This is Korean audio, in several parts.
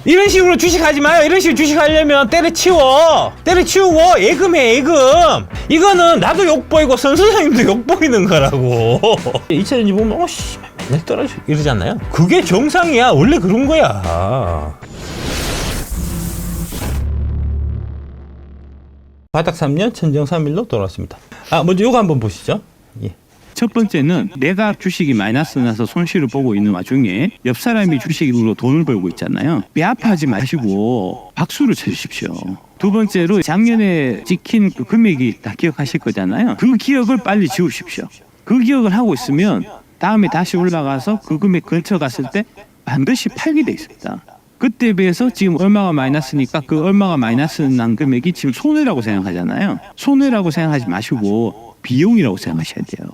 이런 식으로 주식하지 마요. 이런 식으로 주식하려면 때려치우고 예금해. 이거는 나도 욕보이고 선생님도 욕보이는 거라고. 2차전지 보면 맨날 떨어져 이러잖아요. 그게 정상이야. 원래 그런 거야. 바닥 3년 천정 3일로 돌아왔습니다. 먼저 요거 한번 보시죠. 예. 첫 번째는 내가 주식이 마이너스 나서 손실을 보고 있는 와중에 옆 사람이 주식으로 돈을 벌고 있잖아요. 뼈아파하지 마시고 박수를 쳐주십시오. 두 번째로 작년에 찍힌 그 금액이 다 기억하실 거잖아요. 그 기억을 빨리 지우십시오. 그 기억을 하고 있으면 다음에 다시 올라가서 그 금액 근처 갔을 때 반드시 팔게 돼 있습니다. 그때 비해서 지금 얼마가 마이너스니까 그 얼마가 마이너스 난 금액이 지금 손해라고 생각하잖아요. 손해라고 생각하지 마시고 비용이라고 생각하셔야 돼요.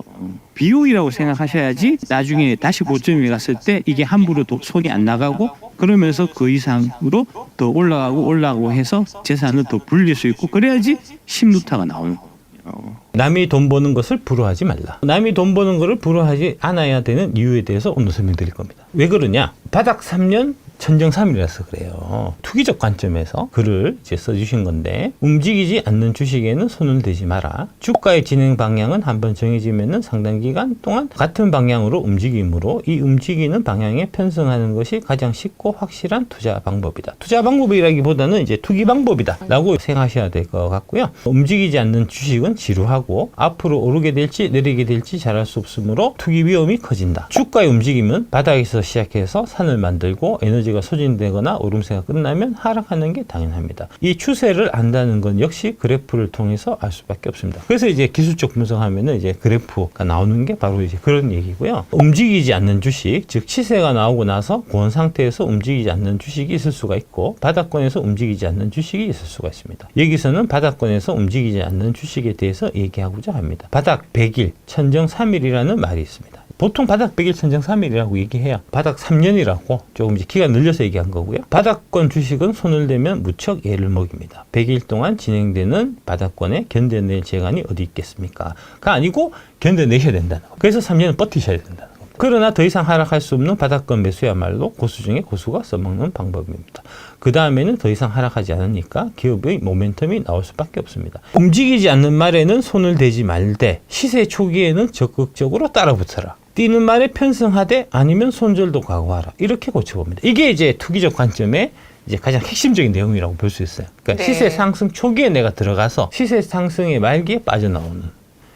비용이라고 생각하셔야지 나중에 다시 고점에 갔을 때 이게 함부로 손이 안 나가고 그러면서 그 이상으로 더 올라가고 해서 재산을 더 불릴 수 있고 그래야지 심루타가 나오는 거예요. 남이 돈 버는 것을 부러워하지 말라. 남이 돈 버는 것을 부러워하지 않아야 되는 이유에 대해서 오늘 설명드릴 겁니다. 왜 그러냐? 바닥 3년 천정 3일이라서 그래요. 투기적 관점에서 글을 이제 써주신 건데 움직이지 않는 주식에는 손을 대지 마라. 주가의 진행 방향은 한번 정해지면 상당 기간 동안 같은 방향으로 움직이므로 이 움직이는 방향에 편승하는 것이 가장 쉽고 확실한 투자 방법이다. 투자 방법이라기보다는 이제 투기 방법이다 라고 생각하셔야 될 것 같고요. 움직이지 않는 주식은 지루하고 앞으로 오르게 될지 내리게 될지 잘할 수 없으므로 투기 위험이 커진다. 주가의 움직임은 바닥에서 시작해서 산을 만들고 에너지가 소진되거나 오름세가 끝나면 하락하는 게 당연합니다. 이 추세를 안다는 건 역시 그래프를 통해서 알 수밖에 없습니다. 그래서 이제 기술적 분석하면은 이제 그래프가 나오는 게 바로 이제 그런 얘기고요. 움직이지 않는 주식, 즉 시세가 나오고 나서 그런 상태에서 움직이지 않는 주식이 있을 수가 있고 바닥권에서 움직이지 않는 주식이 있을 수가 있습니다. 여기서는 바닥권에서 움직이지 않는 주식에 대해서 얘기하고자 합니다. 바닥 100일, 천정 3일이라는 말이 있습니다. 보통 바닥 100일 천정 3일이라고 얘기해요. 바닥 3년이라고 조금 이제 기간 늘려서 얘기한 거고요. 바닥권 주식은 손을 대면 무척 애를 먹입니다. 100일 동안 진행되는 바닥권에 견뎌낼 재간이 어디 있겠습니까? 가 아니고 견뎌내셔야 된다는 거. 그래서 3년은 버티셔야 된다는 겁니다. 그러나 더 이상 하락할 수 없는 바닥권 매수야말로 고수 중에 고수가 써먹는 방법입니다. 그 다음에는 더 이상 하락하지 않으니까 기업의 모멘텀이 나올 수밖에 없습니다. 움직이지 않는 말에는 손을 대지 말되 시세 초기에는 적극적으로 따라붙어라. 뛰는 말에 편승하되 아니면 손절도 각오하라. 이렇게 고쳐봅니다. 이게 이제 투기적 관점의 이제 가장 핵심적인 내용이라고 볼 수 있어요. 그러니까 네. 시세 상승 초기에 내가 들어가서 시세 상승의 말기에 빠져나오는.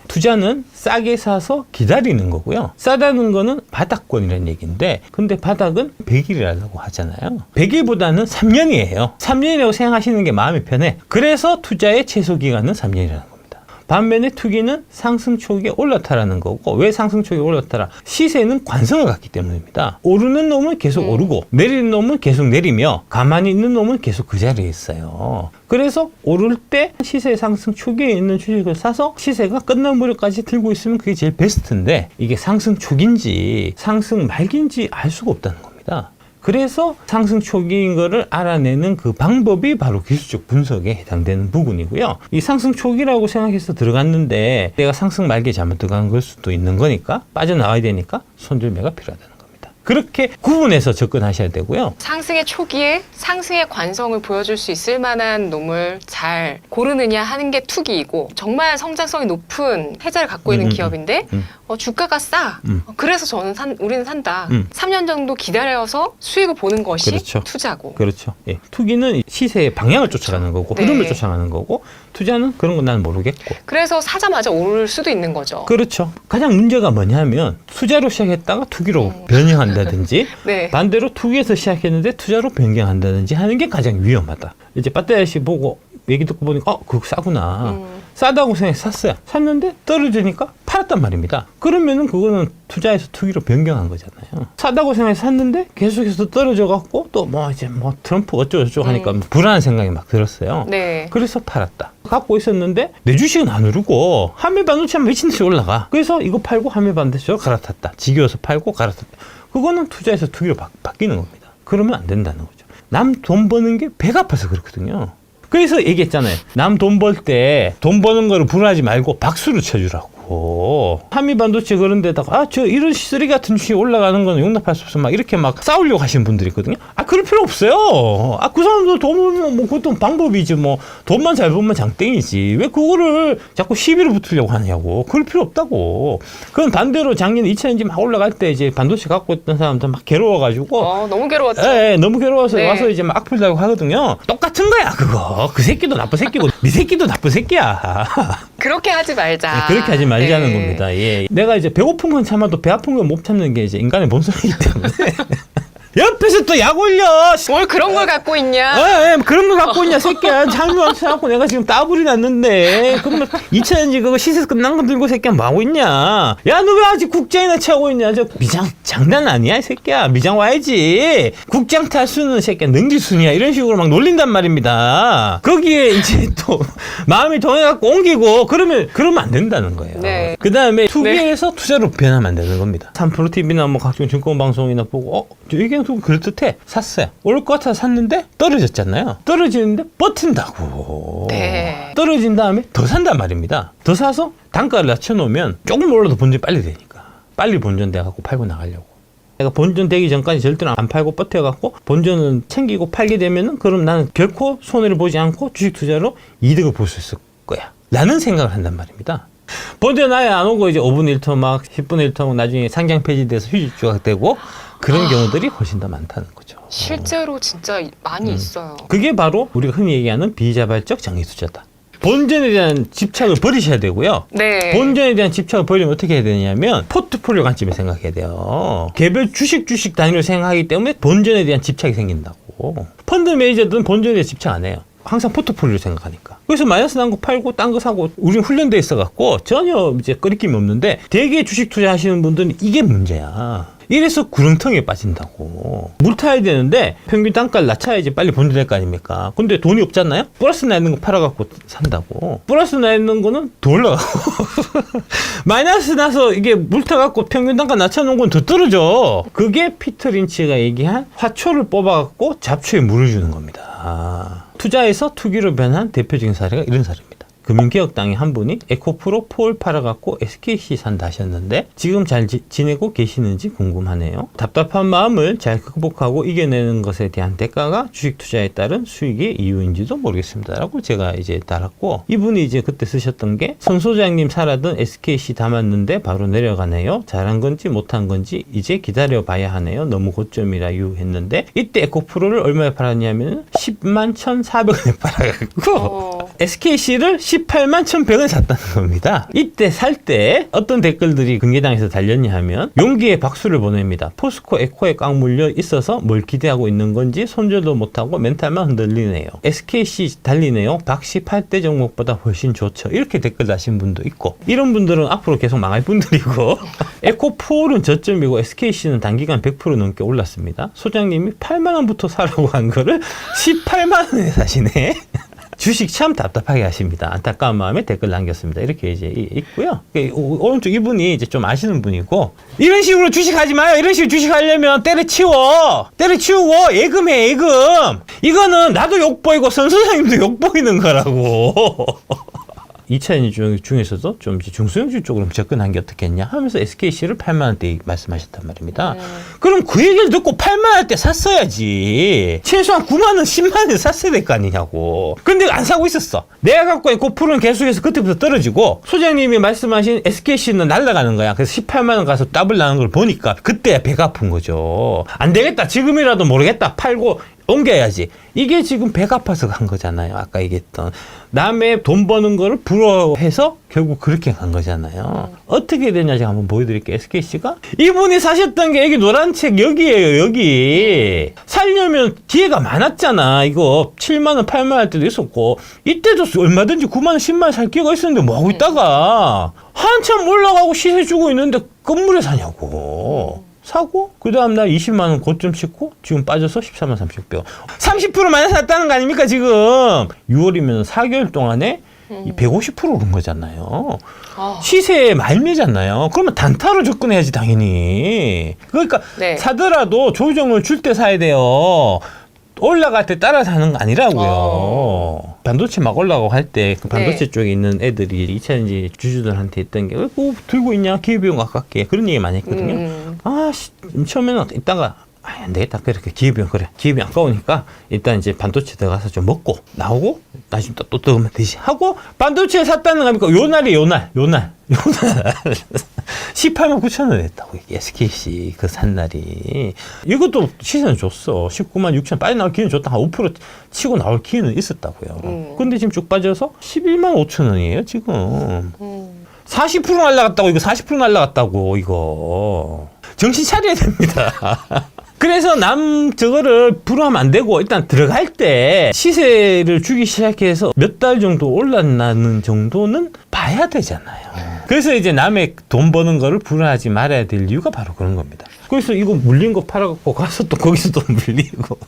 투자는 싸게 사서 기다리는 거고요. 싸다는 거는 바닥권이라는 얘기인데 근데 바닥은 100일이라고 하잖아요. 100일보다는 3년이에요. 3년이라고 생각하시는 게 마음이 편해. 그래서 투자의 최소 기간은 3년이라는 겁니다. 반면에 투기는 상승 초기에 올라타라는 거고 왜 상승 초기에 올라타라? 시세는 관성을 갖기 때문입니다. 오르는 놈은 계속 오르고 내리는 놈은 계속 내리며 가만히 있는 놈은 계속 그 자리에 있어요. 그래서 오를 때 시세 상승 초기에 있는 주식을 사서 시세가 끝난 무렵까지 들고 있으면 그게 제일 베스트인데 이게 상승 초기인지 상승 말기인지 알 수가 없다는 겁니다. 그래서 상승 초기인 거를 알아내는 그 방법이 바로 기술적 분석에 해당되는 부분이고요. 이 상승 초기라고 생각해서 들어갔는데 내가 상승 말기에 잘못 들어간 걸 수도 있는 거니까 빠져나와야 되니까 손절매가 필요하다는 겁니다. 그렇게 구분해서 접근하셔야 되고요. 상승의 초기에 상승의 관성을 보여줄 수 있을 만한 놈을 잘 고르느냐 하는 게 투기이고 정말 성장성이 높은 해자를 갖고 있는 기업인데 주가가 싸. 그래서 우리는 산다. 3년 정도 기다려서 수익을 보는 것이 그렇죠. 투자고. 그렇죠. 예. 투기는 시세의 방향을 쫓아가는 거고 네. 흐름을 쫓아가는 거고 투자는 그런 건 난 모르겠고. 그래서 사자마자 오를 수도 있는 거죠. 그렇죠. 가장 문제가 뭐냐면 투자로 시작했다가 투기로 변형한다든지 네. 반대로 투기에서 시작했는데 투자로 변경한다든지 하는 게 가장 위험하다. 이제 빠따야 씨 보고 얘기 듣고 보니까 그거 싸구나. 싸다고 생각해서 샀어요. 샀는데 떨어지니까 팔았단 말입니다. 그러면은 그거는 투자에서 투기로 변경한 거잖아요. 사다고 생각해서 샀는데 계속해서 떨어져 갖고 또 이제 트럼프 어쩌고저쩌고 하니까 불안한 생각이 막 들었어요. 네. 그래서 팔았다. 갖고 있었는데 내 주식은 안 오르고 한매 반도체만 미친 듯이 올라가. 그래서 이거 팔고 한매 반도체로 갈아탔다. 지겨워서 팔고 갈아탔다. 그거는 투자에서 투기로 바뀌는 겁니다. 그러면 안 된다는 거죠. 남 돈 버는 게 배가 아파서 그렇거든요. 그래서 얘기했잖아요. 남 돈 벌 때 돈 버는 거를 불안하지 말고 박수를 쳐주라고. 가지고 한미 반도체 그런 데다가 저 이런 쓰레기 같은 주식 올라가는 거는 용납할 수 없어 막 이렇게 막 싸우려고 하시는 분들이 있거든요. 그럴 필요 없어요. 그 사람도 돈 벌면 뭐 그것도 방법이지 뭐 돈만 잘 벌면 장땡이지 왜 그거를 자꾸 시비를 붙으려고 하냐고. 그럴 필요 없다고. 그건 반대로 작년 2000년지 막 올라갈 때 이제 반도체 갖고 있던 사람들 막 괴로워가지고 너무 괴로웠죠. 예, 너무 괴로워서 네. 와서 이제 막 악플 달고 하거든요. 똑같은 거야 그거. 그 새끼도 나쁜 새끼고 네 새끼도 나쁜 새끼야. 그렇게 하지 말자. 그렇게 하지 말자는 네. 겁니다. 예. 내가 이제 배고픈 건 참아도 배 아픈 건 못 참는 게 이제 인간의 본성이기 때문에. 옆에서 또 약 올려. 뭘 그런 걸 갖고 있냐? 그런 거 갖고 있냐 새끼야. 장면 쳐갖고 내가 지금 따블이 났는데 그러면 2000년지 그거 시세 끝난 거 들고 새끼야 뭐하고 있냐. 야 너 왜 아직 국장이나 채우고 있냐. 저 미장 장난 아니야 이 새끼야. 미장 와야지. 국장 탈수는 새끼야 능지순이야. 이런 식으로 막 놀린단 말입니다. 거기에 이제 또 마음이 동해갖고 옮기고 그러면 안 된다는 거예요. 네. 그 다음에 투기에서 투자로 변하면 안 되는 겁니다. 3프로 TV나 뭐 각종 증권방송이나 보고 저 의견 좀 그럴듯해. 샀어요. 오를 것 같아서 샀는데 떨어졌잖아요. 떨어지는데 버틴다고. 네. 떨어진 다음에 더 산단 말입니다. 더 사서 단가를 낮춰놓으면 조금 올라도 본전이 빨리 되니까. 빨리 본전돼갖고 팔고 나가려고. 내가 본전 되기 전까지 절대로 안 팔고 버텨갖고 본전은 챙기고 팔게 되면은 그럼 나는 결코 손해를 보지 않고 주식 투자로 이득을 볼 수 있을 거야. 라는 생각을 한단 말입니다. 본전 아예 안 오고 이제 5분의 1토 막 10분의 1토 나중에 상장 폐지돼서 휴지 조각되고 그런 경우들이 훨씬 더 많다는 거죠. 실제로 진짜 많이 있어요. 그게 바로 우리가 흔히 얘기하는 비자발적 장기 투자다. 본전에 대한 집착을 버리셔야 되고요. 네. 본전에 대한 집착을 버리면 어떻게 해야 되냐면 포트폴리오 관점에 생각해야 돼요. 개별 주식 단위로 생각하기 때문에 본전에 대한 집착이 생긴다고. 펀드 매니저들은 본전에 대해 집착 안 해요. 항상 포트폴리오를 생각하니까. 그래서 마이너스 난 거 팔고 딴 거 사고 우리는 훈련돼 있어갖고 전혀 이제 꺼리낌이 없는데 대개 주식 투자하시는 분들은 이게 문제야. 이래서 구렁텅이에 빠진다고. 물 타야 되는데 평균 단가를 낮춰야지 빨리 본전될 거 아닙니까? 근데 돈이 없잖아요? 플러스 나 있는 거 팔아갖고 산다고. 플러스 나 있는 거는 더 올라가고. 마이너스 나서 이게 물 타갖고 평균 단가 낮춰놓은 건 더 떨어져. 그게 피터 린치가 얘기한 화초를 뽑아갖고 잡초에 물을 주는 겁니다. 투자에서 투기로 변한 대표적인 사례가 이런 사례입니다. 금융개혁당의 한 분이 에코프로 폴 팔아갖고 SKC 산다 하셨는데 지금 잘 지내고 계시는지 궁금하네요. 답답한 마음을 잘 극복하고 이겨내는 것에 대한 대가가 주식 투자에 따른 수익의 이유인지도 모르겠습니다. 라고 제가 이제 달았고 이분이 이제 그때 쓰셨던 게 선 소장님 사라던 SKC 담았는데 바로 내려가네요. 잘한 건지 못한 건지 이제 기다려봐야 하네요. 너무 고점이라 유했는데 이때 에코프로를 얼마에 팔았냐면 10만 1,400원에 팔아갖고 SKC를 18만 1,100원 샀다는 겁니다. 이때 살 때 어떤 댓글들이 금계당에서 달렸냐 하면 용기에 박수를 보냅니다. 포스코 에코에 꽉 물려 있어서 뭘 기대하고 있는 건지 손절도 못하고 멘탈만 흔들리네요. SKC 달리네요. 박씨 8대 종목보다 훨씬 좋죠. 이렇게 댓글 다신 분도 있고 이런 분들은 앞으로 계속 망할 분들이고 에코폴은 저점이고 SKC는 단기간 100% 넘게 올랐습니다. 소장님이 8만 원부터 사라고 한 거를 18만 원에 사시네. 주식 참 답답하게 하십니다. 안타까운 마음에 댓글 남겼습니다. 이렇게 이제 있고요. 오른쪽 이분이 이제 좀 아시는 분이고 이런 식으로 주식하지 마요. 이런 식으로 주식하려면 때려치워. 때려치우고 예금해 예금. 이거는 나도 욕보이고 선수장님도 욕보이는 거라고. 2차전 중에서도 좀 중소형주 쪽으로 접근한 게 어떻겠냐 하면서 SKC를 8만 원대 말씀하셨단 말입니다. 그럼 그 얘기를 듣고 8만 원대 샀어야지. 최소한 9만 원, 10만 원에 샀어야 될 거 아니냐고. 근데 안 사고 있었어. 내가 갖고 있고 풀은 계속해서 그때부터 떨어지고 소장님이 말씀하신 SKC는 날아가는 거야. 그래서 18만 원 가서 더블 나는 걸 보니까 그때야 배가 아픈 거죠. 안 되겠다. 지금이라도 모르겠다. 팔고 옮겨야지. 이게 지금 배가 아파서 간 거잖아요. 아까 얘기했던. 남의 돈 버는 거를 부러워해서 결국 그렇게 간 거잖아요. 어떻게 되냐 제가 한번 보여드릴게요. SKC가. 이분이 사셨던 게 여기 노란 책 여기에요. 여기. 살려면 기회가 많았잖아. 이거 7만 원, 8만 원 할 때도 있었고 이때도 얼마든지 9만 원, 10만 원 살 기회가 있었는데 뭐하고 있다가 한참 올라가고 시세 주고 있는데 건물에 사냐고. 사고 그 다음날 20만 원 고점 찍고 지금 빠져서 14만 3,600원. 30% 마이너스 났다는 거 아닙니까 지금. 6월이면 4개월 동안에 150% 오른 거잖아요. 시세에 말미잖아요. 그러면 단타로 접근해야지 당연히. 그러니까 네. 사더라도 조정을 줄 때 사야 돼요. 올라갈 때 따라 사는 거 아니라고요. 반도체 막 올라가고 할 때 그 반도체 네. 쪽에 있는 애들이 2차전지 주주들한테 했던 게 뭐 들고 있냐 기회비용 아깝게 그런 얘기 많이 했거든요. 처음에는 이따가 안 되겠다. 그렇게 기회비용 아까우니까 일단 이제 반도체 들어가서 좀 먹고 나오고 나중에 또 뜨거면 되지 하고 반도체 샀다는 겁니까? 요 날이 요 날 18만 9천 원 했다고 이게 SKC 그 산 날이 이것도 시세는 줬어. 19만 6천 빨리 나올 기회는 줬다. 한 5% 치고 나올 기회는 있었다고요. 근데 지금 쭉 빠져서 11만 5천 원이에요 지금. 40% 날라갔다고 이거 40% 날라갔다고 이거 정신 차려야 됩니다. 그래서 저거를 불허하면 안 되고 일단 들어갈 때 시세를 주기 시작해서 몇 달 정도 올랐나는 정도는 봐야 되잖아요. 그래서 이제 남의 돈 버는 거를 불허하지 말아야 될 이유가 바로 그런 겁니다. 그래서 이거 물린 거 팔아갖고 가서 또 거기서 또 물리고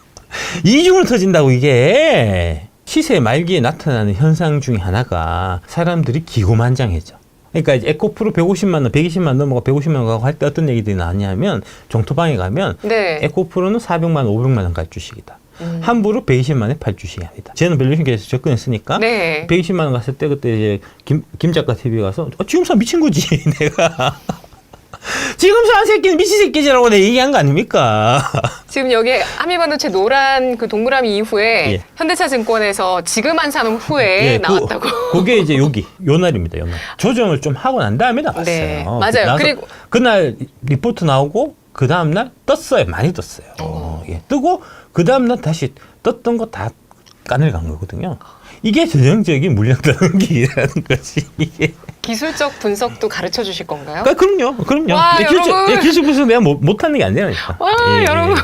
이중으로 터진다고 이게. 시세 말기에 나타나는 현상 중에 하나가 사람들이 기고만장해져. 그러니까 이제 에코프로 150만 원, 120만 원 넘어가 150만 원 가고 할 때 어떤 얘기들이 나왔냐면 종토방에 가면 네. 에코프로는 400만 원, 500만 원 갈 주식이다. 함부로 120만 원에 팔 주식이 아니다. 저는 밸류에이션에서 접근했으니까 네. 120만 원 갔을 때 그때 이제 김 작가 TV 가서 지금 사 미친 거지 내가. 지금 산 새끼는 미친 새끼지라고 내가 얘기한 거 아닙니까? 지금 여기 한미반도체 노란 그 동그라미 이후에 예. 현대차증권에서 지금 안 사는 후에 예, 나왔다고. 그게 이제 요 날입니다. 요 날. 조정을 좀 하고 난 다음에 나왔어요. 네, 맞아요. 나서 그리고 그날 리포트 나오고 그 다음 날 떴어요. 많이 떴어요. 예, 뜨고 그 다음 날 다시 떴던 거 다 까늘 간 거거든요. 이게 전형적인 물량 단기라는 거지. 이게. 기술적 분석도 가르쳐 주실 건가요? 그럼요. 와, 여러분. 기술 분석 내가 못하는 게 아니라니까. 와, 여러분.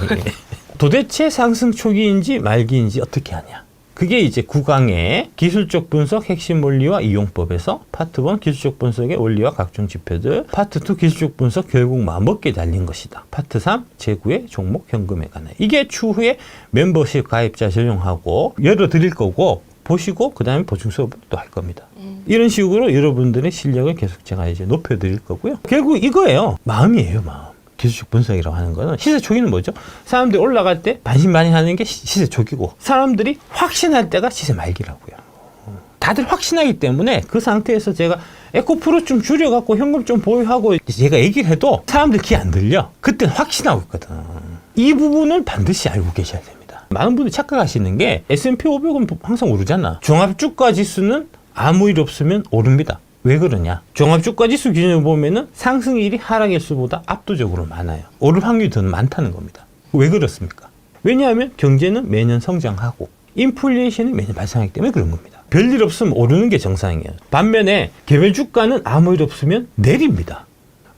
도대체 상승 초기인지 말기인지 어떻게 하냐. 그게 이제 9강의 기술적 분석 핵심 원리와 이용법에서 파트 1 기술적 분석의 원리와 각종 지표들, 파트 2 기술적 분석 결국 마음먹기에 달린 것이다. 파트 3 재구의 종목 현금에 관해. 이게 추후에 멤버십 가입자 전용하고 열어드릴 거고 보시고 그 다음에 보충 수업을 또 할 겁니다. 이런 식으로 여러분들의 실력을 계속 제가 이제 높여드릴 거고요. 결국 이거예요. 마음이에요, 마음. 기술적 분석이라고 하는 거는 시세 초기는 뭐죠? 사람들이 올라갈 때 반신반의하는 게 시세 초기고 사람들이 확신할 때가 시세 말기라고요. 다들 확신하기 때문에 그 상태에서 제가 에코프로 좀 줄여갖고 현금 좀 보유하고 제가 얘기를 해도 사람들 귀 안 들려. 그때는 확신하고 있거든. 이 부분을 반드시 알고 계셔야 됩니다. 많은 분들이 착각하시는 게 S&P 500은 항상 오르잖아. 종합주가지수는 아무 일 없으면 오릅니다. 왜 그러냐? 종합주가지수 기준으로 보면은 상승일이 하락일수보다 압도적으로 많아요. 오를 확률이 더 많다는 겁니다. 왜 그렇습니까? 왜냐하면 경제는 매년 성장하고 인플레이션이 매년 발생하기 때문에 그런 겁니다. 별일 없으면 오르는 게 정상이에요. 반면에 개별 주가는 아무 일 없으면 내립니다.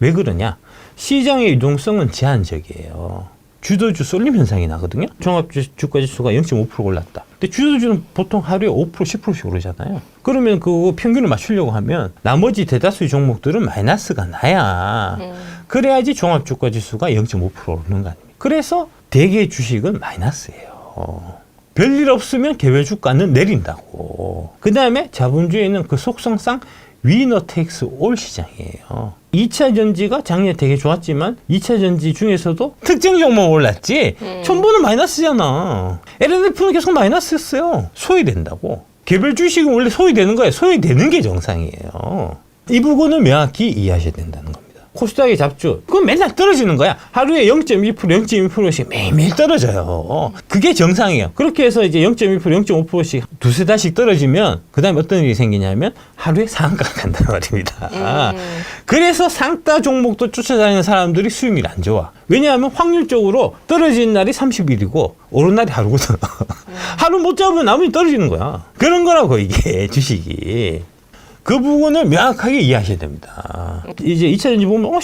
왜 그러냐? 시장의 유동성은 제한적이에요. 주도주 쏠림 현상이 나거든요. 종합주가지수가 0.5% 올랐다. 근데 주도주는 보통 하루에 5%, 10%씩 오르잖아요. 그러면 그 평균을 맞추려고 하면 나머지 대다수의 종목들은 마이너스가 나야. 그래야지 종합주가지수가 0.5% 오르는 거 아닙니까? 그래서 대개 주식은 마이너스예요. 별일 없으면 개별 주가는 내린다고. 그 다음에 자본주의는 그 속성상 위너 테이크스 올 시장이에요. 2차 전지가 작년에 되게 좋았지만 2차 전지 중에서도 특정 종목 올랐지 전부는 마이너스잖아. LNF는 계속 마이너스였어요. 소외된다고. 개별 주식은 원래 소외되는 거예요. 소외되는 게 정상이에요. 이 부분을 명확히 이해하셔야 된다는 겁니다. 코스닥의 잡주 그건 맨날 떨어지는 거야. 하루에 0.2%, 0.2%씩 매일매일 떨어져요. 그게 정상이에요. 그렇게 해서 이제 0.2%, 0.5%씩 두세 달씩 떨어지면 그 다음에 어떤 일이 생기냐면 하루에 상한가가 간단 말입니다. 그래서 상따 종목도 쫓아다니는 사람들이 수익률이 안 좋아. 왜냐하면 확률적으로 떨어지는 날이 30일이고 오른 날이 하루거든. 하루 못 잡으면 나머지 떨어지는 거야. 그런 거라고 이게 주식이. 그 부분을 명확하게 이해하셔야 됩니다. 이제 2차 전지 보면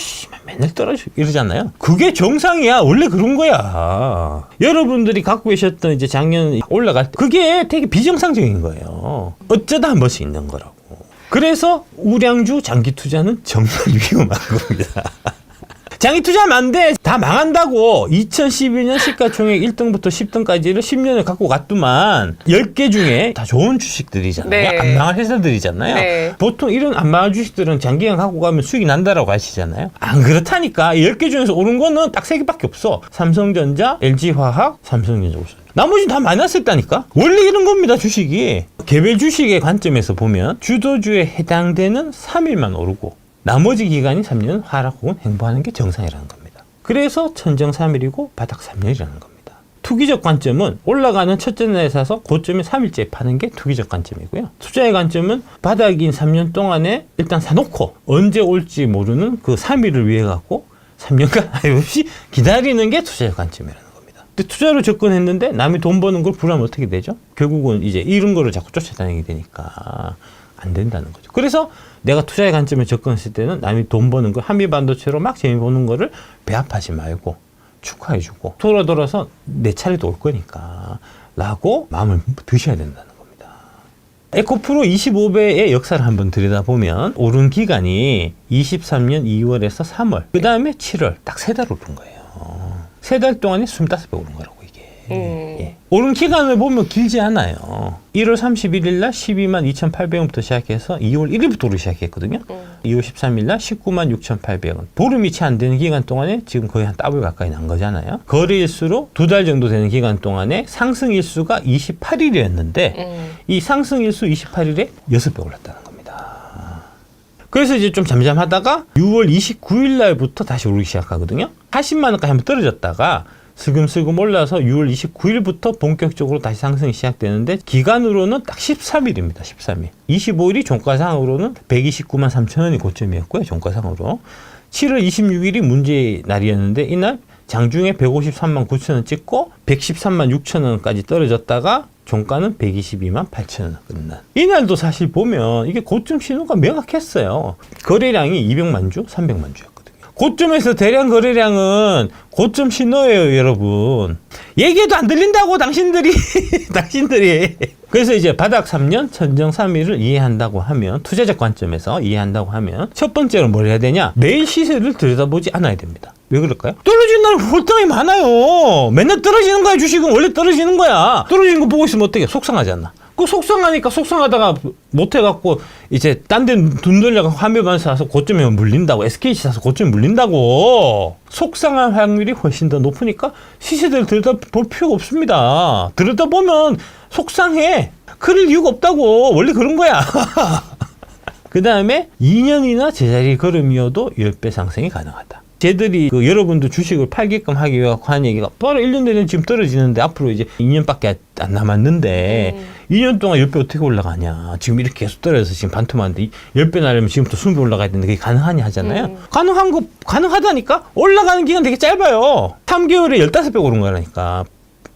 맨날 떨어지고 이러잖아요. 그게 정상이야. 원래 그런 거야. 여러분들이 갖고 계셨던 이제 작년 올라갈 때 그게 되게 비정상적인 거예요. 어쩌다 한 번씩 있는 거라고. 그래서 우량주 장기 투자는 정말 위험한 겁니다. 장기 투자하면 안 돼. 다 망한다고. 2012년 시가총액 1등부터 10등까지를 10년을 갖고 갔더만 10개 중에 다 좋은 주식들이잖아요. 네. 안 망할 회사들이잖아요. 네. 보통 이런 안 망할 주식들은 장기간 갖고 가면 수익이 난다라고 하시잖아요. 안 그렇다니까. 10개 중에서 오른 거는 딱 3개밖에 없어. 삼성전자, LG화학, 삼성전자. 나머지는 다 마이너스였다니까. 원래 이런 겁니다, 주식이. 개별 주식의 관점에서 보면 주도주에 해당되는 3일만 오르고 나머지 기간이 3년 하락 혹은 행보하는 게 정상이라는 겁니다. 그래서 천정 3일이고 바닥 3년이라는 겁니다. 투기적 관점은 올라가는 첫째 날에 사서 고점에 3일째 파는 게 투기적 관점이고요. 투자의 관점은 바닥인 3년 동안에 일단 사놓고 언제 올지 모르는 그 3일을 위해 갖고 3년간 하염없이 기다리는 게 투자의 관점이라는 겁니다. 근데 투자로 접근했는데 남이 돈 버는 걸 불하면 어떻게 되죠? 결국은 이제 이런 거를 자꾸 쫓아다니게 되니까 안 된다는 거죠. 그래서 내가 투자의 관점에 접근했을 때는 남이 돈 버는 거 한미반도체로 막 재미 보는 거를 배합하지 말고 축하해주고 돌아서 내 차례도 올 거니까 라고 마음을 드셔야 된다는 겁니다. 에코프로 25배의 역사를 한번 들여다보면 오른 기간이 23년 2월에서 3월 그 다음에 7월 딱 3달 오른 거예요. 3달 동안에 25배 오른 거라고 이게. 예. 오른 기간을 보면 길지 않아요. 1월 31일 날 12만 2,800원부터 시작해서 2월 1일부터 오르기 시작했거든요. 2월 13일 날 19만 6,800원. 보름이 채 안 되는 기간 동안에 지금 거의 한 더블 가까이 난 거잖아요. 거래일수로 2달 정도 되는 기간 동안에 상승일수가 28일이었는데 이 상승일수 28일에 6배 올랐다는 겁니다. 그래서 이제 좀 잠잠하다가 6월 29일 날부터 다시 오르기 시작하거든요. 40만 원까지 한번 떨어졌다가 슬금슬금 올라서 6월 29일부터 본격적으로 다시 상승이 시작되는데 기간으로는 딱 13일입니다. 13일. 25일이 종가상으로는 129만 3천 원이 고점이었고요. 종가상으로. 7월 26일이 문제의 날이었는데 이날 장중에 153만 9천 원 찍고 113만 6천 원까지 떨어졌다가 종가는 122만 8천 원 끝난. 이날도 사실 보면 이게 고점 신호가 명확했어요. 거래량이 200만 주, 300만 주였거든요. 고점에서 대량 거래량은 고점 신호예요, 여러분. 얘기해도 안 들린다고, 당신들이. 그래서 이제 바닥 3년, 천정 3일을 이해한다고 하면, 투자적 관점에서 이해한다고 하면, 첫 번째로 뭘 해야 되냐? 매일 시세를 들여다보지 않아야 됩니다. 왜 그럴까요? 떨어지는 날은 홀등이 많아요. 맨날 떨어지는 거야, 주식은. 원래 떨어지는 거야. 떨어지는 거 보고 있으면 어떻게 속상하지 않나? 그 속상하니까 속상하다가 못해갖고 이제 딴 데 돈 돌려가 화면만 사서 고점에 물린다고 SKC 사서 고점에 물린다고 속상할 확률이 훨씬 더 높으니까 시세대를 들여다볼 필요가 없습니다. 들여다보면 속상해. 그럴 이유가 없다고. 원래 그런 거야. 그 다음에 2년이나 제자리 걸음이어도 10배 상승이 가능하다. 쟤들이 여러분도 주식을 팔게끔 하기 위해 한 얘기가 바로 1년 내내 지금 떨어지는데 앞으로 이제 2년밖에 안 남았는데 2년 동안 10배 어떻게 올라가냐. 지금 이렇게 계속 떨어져서 지금 반토막인데 10배 나려면 지금부터 20배 올라가야 되는데 그게 가능하냐 하잖아요. 가능하다니까? 올라가는 기간 되게 짧아요. 3개월에 15배 오른 거라니까.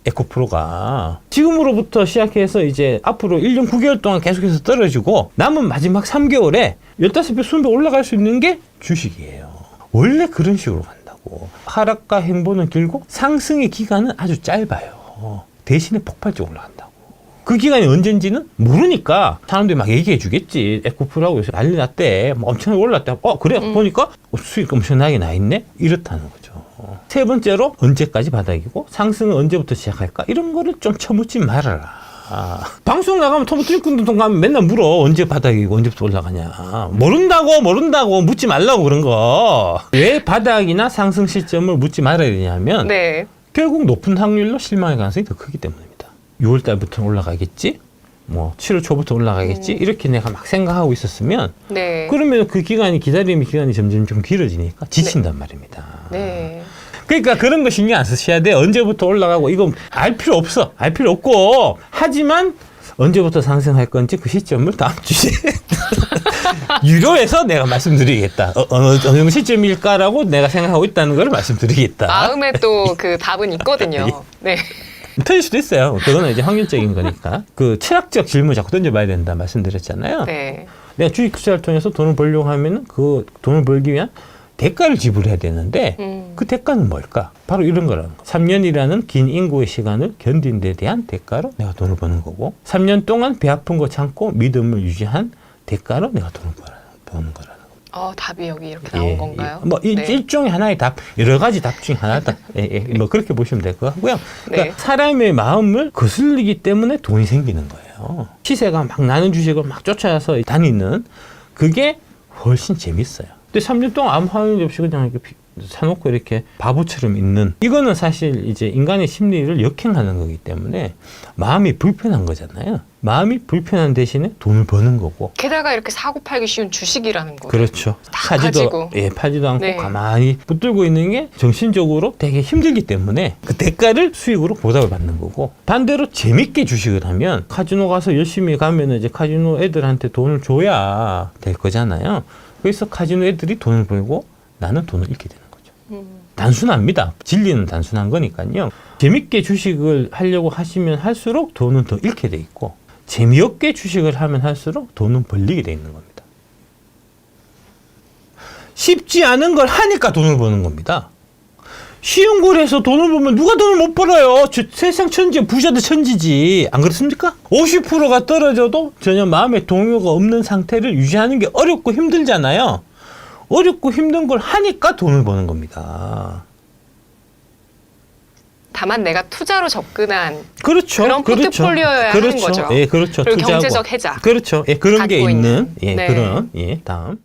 에코프로가 지금으로부터 시작해서 이제 앞으로 1년 9개월 동안 계속해서 떨어지고 남은 마지막 3개월에 15배, 20배 올라갈 수 있는 게 주식이에요. 원래 그런 식으로 간다고. 하락과 행보는 길고 상승의 기간은 아주 짧아요. 대신에 폭발적으로 올라간다고. 그 기간이 언젠지는 모르니까 사람들이 막 얘기해 주겠지. 에코프로라고 해서 난리 났대. 엄청나게 올랐대. 그래 보니까 수익 엄청나게 나 있네. 이렇다는 거죠. 세 번째로 언제까지 바닥이고 상승은 언제부터 시작할까? 이런 거를 좀 쳐묻지 말아라. 방송 나가면 토마토 가면 맨날 물어. 언제 바닥이고 언제부터 올라가냐. 모른다고 묻지 말라고 그런 거. 왜 바닥이나 상승 시점을 묻지 말아야 되냐면 네. 결국 높은 확률로 실망의 가능성이 더 크기 때문입니다. 6월 달부터 올라가겠지? 7월 초부터 올라가겠지? 이렇게 내가 막 생각하고 있었으면 네. 그러면 그 기간이 기다림의 기간이 점점 좀 길어지니까 지친단 말입니다. 네. 그러니까 그런 거 신경 안 쓰셔야 돼. 언제부터 올라가고 이건 알 필요 없어. 알 필요 없고 하지만 언제부터 상승할 건지 그 시점을 다음 주에 유료해서 내가 말씀드리겠다. 어느 정도 시점일까라고 내가 생각하고 있다는 걸 말씀드리겠다. 마음에 또 그 답은 있거든요. 네. 틀릴 수도 있어요. 그거는 이제 확률적인 거니까. 그 철학적 질문 자꾸 던져봐야 된다 말씀드렸잖아요. 네. 내가 주식 투자를 통해서 돈을 벌려고 하면은 그 돈을 벌기 위한 대가를 지불해야 되는데 그 대가는 뭘까? 바로 이런 거라는 거. 3년이라는 긴 인고의 시간을 견딘 데 대한 대가로 내가 돈을 버는 거고 3년 동안 배 아픈 거 참고 믿음을 유지한 대가로 내가 돈을 버는 거라는 거. 답이 여기 이렇게 나온 건가요? 뭐 네. 일종의 하나의 답, 여러 가지 답 중에 하나다. 뭐 그렇게 보시면 될 것 같고요. 그러니까 네. 사람의 마음을 거슬리기 때문에 돈이 생기는 거예요. 시세가 막 나는 주식을 막 쫓아서 다니는 그게 훨씬 재밌어요. 근데 3년 동안 아무 화용이 없이 그냥 이렇게 사놓고 이렇게 바보처럼 있는 이거는 사실 이제 인간의 심리를 역행하는 거기 때문에 마음이 불편한 거잖아요. 마음이 불편한 대신에 돈을 버는 거고. 게다가 이렇게 사고 팔기 쉬운 주식이라는 거예요. 그렇죠. 다 가지고. 팔지도 않고 네. 가만히 붙들고 있는 게 정신적으로 되게 힘들기 때문에 그 대가를 수익으로 보답을 받는 거고, 반대로 재밌게 주식을 하면 카지노 가서 열심히 가면 이제 카지노 애들한테 돈을 줘야 될 거잖아요. 그래서 카지노 애들이 돈을 벌고 나는 돈을 잃게 되는 거죠. 단순합니다. 진리는 단순한 거니까요. 재밌게 주식을 하려고 하시면 할수록 돈은 더 잃게 돼 있고, 재미없게 주식을 하면 할수록 돈은 벌리게 돼 있는 겁니다. 쉽지 않은 걸 하니까 돈을 버는 겁니다. 쉬운 걸 해서 돈을 벌면 누가 돈을 못 벌어요? 세상 천지, 부자도 천지지. 안 그렇습니까? 50%가 떨어져도 전혀 마음의 동요가 없는 상태를 유지하는 게 어렵고 힘들잖아요. 어렵고 힘든 걸 하니까 돈을 버는 겁니다. 다만 내가 투자로 접근한 그렇죠. 그런 포트폴리오여야 하는 거죠. 예, 그렇죠. 그리고 투자하고. 경제적 해자. 그렇죠. 예, 그런 게 갖고 있는, 있는. 예, 네. 그런, 예, 다음.